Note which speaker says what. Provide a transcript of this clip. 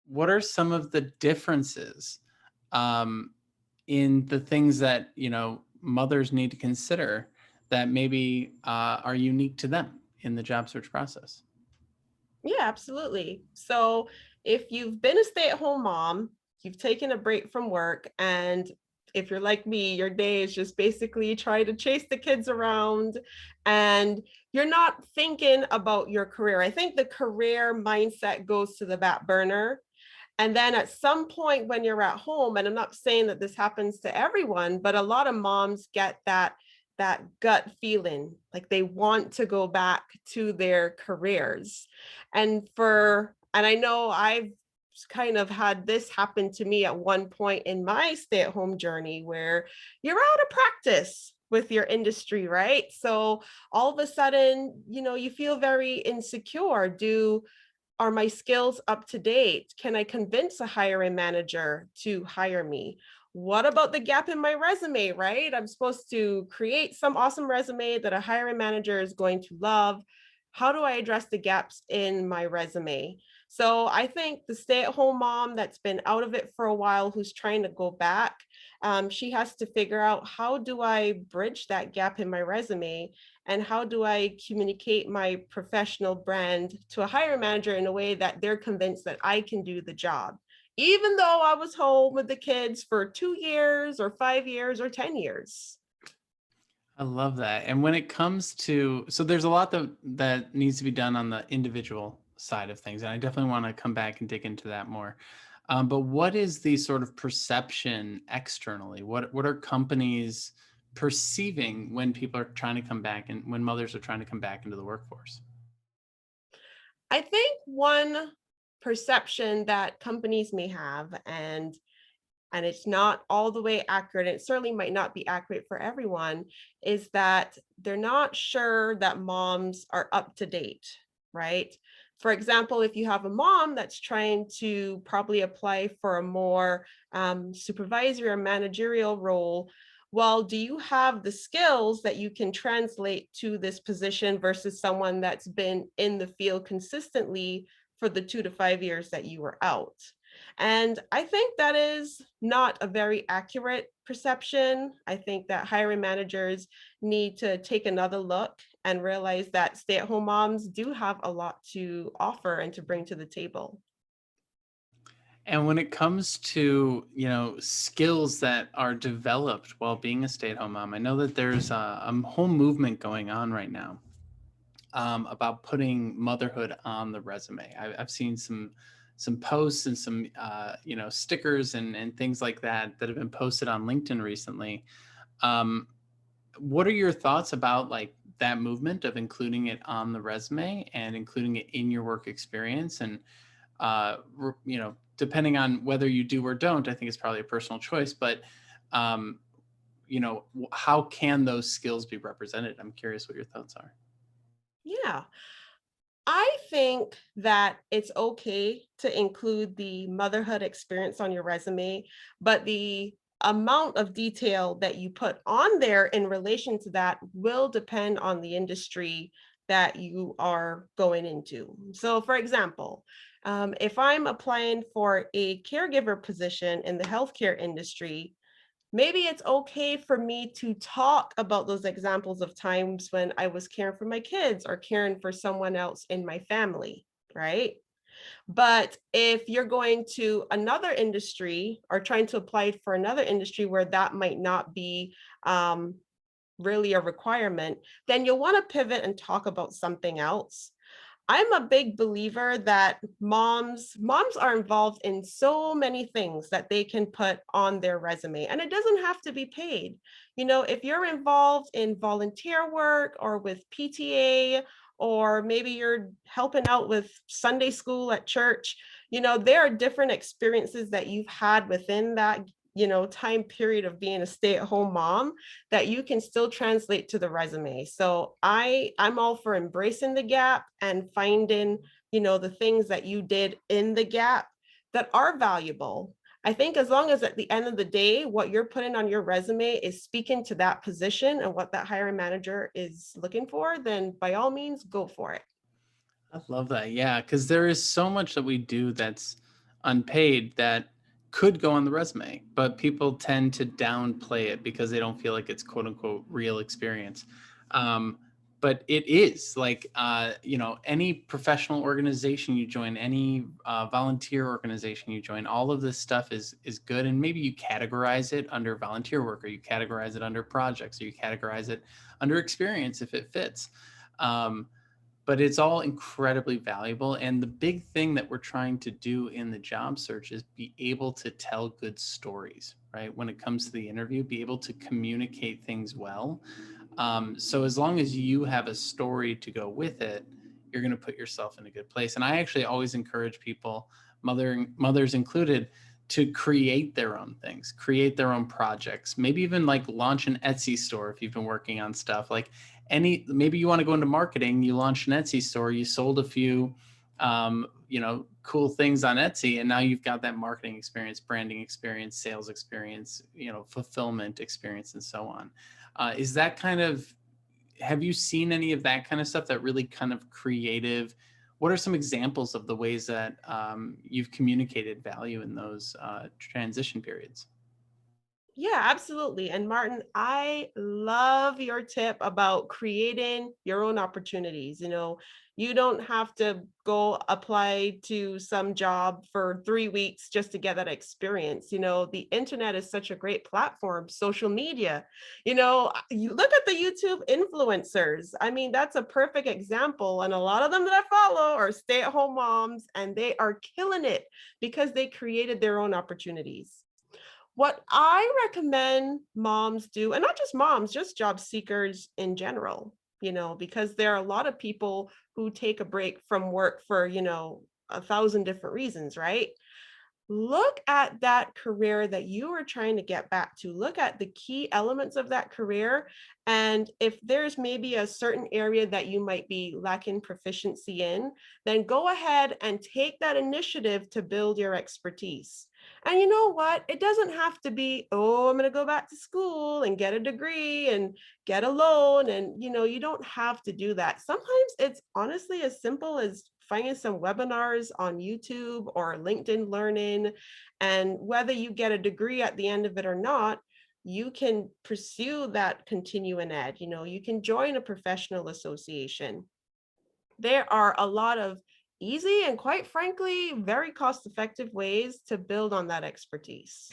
Speaker 1: what are some of the differences um, in the things that, mothers need to consider that maybe are unique to them in the job search process?
Speaker 2: Yeah, absolutely. So if you've been a stay-at-home mom, you've taken a break from work, and if you're like me, your day is just basically trying to chase the kids around and you're not thinking about your career. I think the career mindset goes to the back burner. And then at some point when you're at home, and I'm not saying that this happens to everyone, but a lot of moms get that gut feeling like they want to go back to their careers. And I know I've kind of had this happen to me at one point in my stay-at-home journey where you're out of practice with your industry, right? So all of a sudden, you feel very insecure. Do Are my skills up to date? Can I convince a hiring manager to hire me? What about the gap in my resume, right? I'm supposed to create some awesome resume that a hiring manager is going to love. How do I address the gaps in my resume? So I think the stay-at-home mom that's been out of it for a while, who's trying to go back, she has to figure out, how do I bridge that gap in my resume, and how do I communicate my professional brand to a hiring manager in a way that they're convinced that I can do the job, even though I was home with the kids for 2 years or 5 years or 10 years.
Speaker 1: I love that. And when it comes to, so there's a lot that needs to be done on the individual side of things, and I definitely want to come back and dig into that more. But what is the sort of perception externally? What are companies perceiving when people are trying to come back and when mothers are trying to come back into the workforce?
Speaker 2: I think one perception that companies may have, and it's not all the way accurate, it certainly might not be accurate for everyone, is that they're not sure that moms are up to date, right? For example, if you have a mom that's trying to probably apply for a more supervisory or managerial role, well, do you have the skills that you can translate to this position versus someone that's been in the field consistently for the 2 to 5 years that you were out? And I think that is not a very accurate perception. I think that hiring managers need to take another look and realize that stay-at-home moms do have a lot to offer and to bring to the table.
Speaker 1: And when it comes to, skills that are developed while being a stay-at-home mom, I know that there's a whole movement going on right now about putting motherhood on the resume. I've seen some posts and some stickers and things like that have been posted on LinkedIn recently. Um, what are your thoughts about like that movement of including it on the resume and including it in your work experience? And depending on whether you do or don't, I think it's probably a personal choice. But um, how can those skills be represented? I'm curious what your thoughts are.
Speaker 2: Yeah. I think that it's okay to include the motherhood experience on your resume, but the amount of detail that you put on there in relation to that will depend on the industry that you are going into. So, for example, if I'm applying for a caregiver position in the healthcare industry, maybe it's okay for me to talk about those examples of times when I was caring for my kids or caring for someone else in my family, right? But if you're going to another industry or trying to apply for another industry where that might not be um, really a requirement, then you'll want to pivot and talk about something else. I'm a big believer that moms are involved in so many things that they can put on their resume, and it doesn't have to be paid. If you're involved in volunteer work or with PTA, or maybe you're helping out with Sunday school at church, there are different experiences that you've had within that time period of being a stay-at-home mom that you can still translate to the resume. So I'm all for embracing the gap and finding, the things that you did in the gap that are valuable. I think as long as at the end of the day, what you're putting on your resume is speaking to that position and what that hiring manager is looking for, then by all means, go for it.
Speaker 1: I love that. Yeah, because there is so much that we do that's unpaid that could go on the resume, but people tend to downplay it because they don't feel like it's quote unquote real experience. Um, but it is like, any professional organization you join, any volunteer organization you join, all of this stuff is good. And maybe you categorize it under volunteer work, or you categorize it under projects, or you categorize it under experience if it fits. Um, but it's all incredibly valuable. And the big thing that we're trying to do in the job search is be able to tell good stories, right? When it comes to the interview, be able to communicate things well. So as long as you have a story to go with it, you're going to put yourself in a good place. And I actually always encourage people, mothers included, to create their own things, create their own projects, maybe even like launch an Etsy store if you've been working on stuff. Like maybe you want to go into marketing, you launch an Etsy store, you sold a few, cool things on Etsy, and now you've got that marketing experience, branding experience, sales experience, fulfillment experience, and so on. Is that kind of, have you seen any of that kind of stuff, that really kind of creative? What are some examples of the ways that you've communicated value in those transition periods?
Speaker 2: Yeah, absolutely. And Martin, I love your tip about creating your own opportunities. You don't have to go apply to some job for 3 weeks just to get that experience. The internet is such a great platform, social media. You look at the YouTube influencers. I mean, that's a perfect example. And a lot of them that I follow are stay-at-home moms, and they are killing it because they created their own opportunities. What I recommend moms do, and not just moms, just job seekers in general, because there are a lot of people who take a break from work for, 1,000 different reasons, right? Look at that career that you are trying to get back to. Look at the key elements of that career. And if there's maybe a certain area that you might be lacking proficiency in, then go ahead and take that initiative to build your expertise. And you know what? It doesn't have to be, oh, I'm going to go back to school and get a degree and get a loan. And, you don't have to do that. Sometimes it's honestly as simple as finding some webinars on YouTube or LinkedIn Learning. And whether you get a degree at the end of it or not, you can pursue that continuing ed. You can join a professional association. There are a lot of easy and, quite frankly, very cost effective ways to build on that expertise.